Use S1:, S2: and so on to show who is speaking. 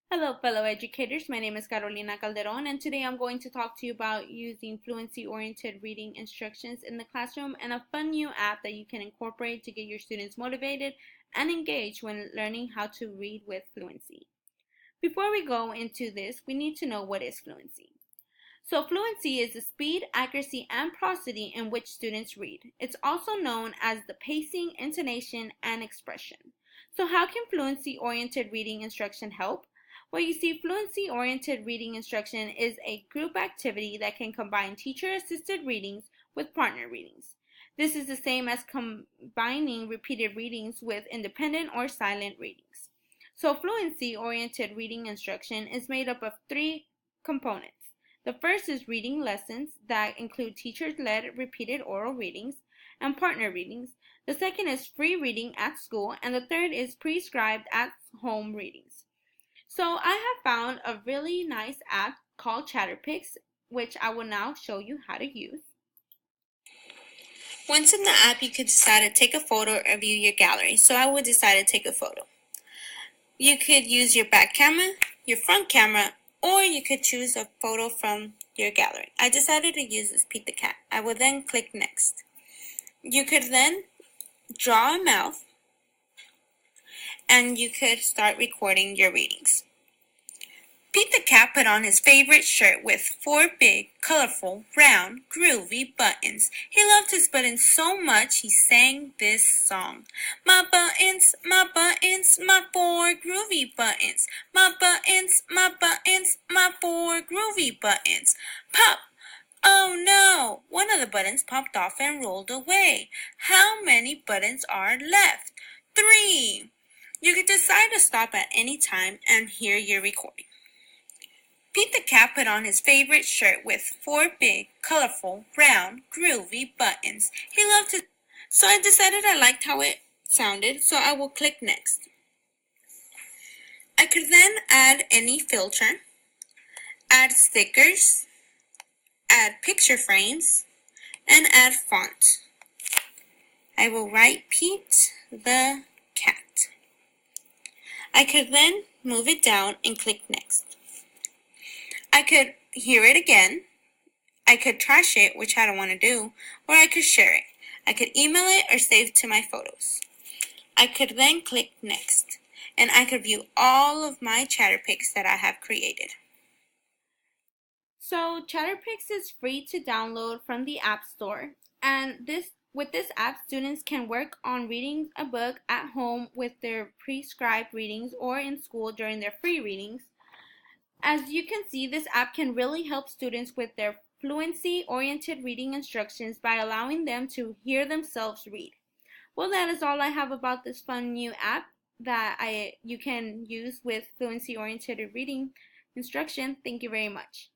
S1: Hello, fellow educators. My name is Carolina Calderon, and today I'm going to talk to you about using fluency-oriented reading instructions in the classroom and a fun new app that you can incorporate to get your students motivated and engaged when learning how to read with fluency. Before we go into this, we need to know what is fluency. So fluency is the speed, accuracy, and prosody in which students read. It's also known as the pacing, intonation, and expression. So how can fluency-oriented reading instruction help? Well, you see, fluency-oriented reading instruction is a group activity that can combine teacher-assisted readings with partner readings. This is the same as combining repeated readings with independent or silent readings. So fluency-oriented reading instruction is made up of three components. The first is reading lessons that include teacher-led repeated oral readings and partner readings. The second is free reading at school, and the third is prescribed at-home readings. So I have found a really nice app called ChatterPix, which I will now show you how to use. Once in the app, you could decide to take a photo or view your gallery. So I would decide to take a photo. You could use your back camera, your front camera, or you could choose a photo from your gallery. I decided to use this Pete the Cat. I will then click Next. You could then draw a mouth, and you could start recording your readings. Pete the Cat put on his favorite shirt with 4 big, colorful, round, groovy buttons. He loved his buttons so much he sang this song. My buttons, my 4 groovy buttons. My buttons, my 4 groovy buttons. Pop! Oh no! One of the buttons popped off and rolled away. How many buttons are left? 3! You can decide to stop at any time and hear your recording. Pete the Cat put on his favorite shirt with 4 big, colorful, round, groovy buttons. He loved it, so I decided I liked how it sounded, so I will click Next. I could then add any filter, add stickers, add picture frames, and add font. I will write Pete the Cat. I could then move it down and click Next. I could hear it again, I could trash it, which I don't want to do, or I could share it. I could email it or save to my photos. I could then click Next, and I could view all of my ChatterPix that I have created. So ChatterPix is free to download from the App Store, and with this app, students can work on reading a book at home with their prescribed readings or in school during their free readings. As you can see, this app can really help students with their fluency-oriented reading instructions by allowing them to hear themselves read. Well, that is all I have about this fun new app that you can use with fluency-oriented reading instruction. Thank you very much.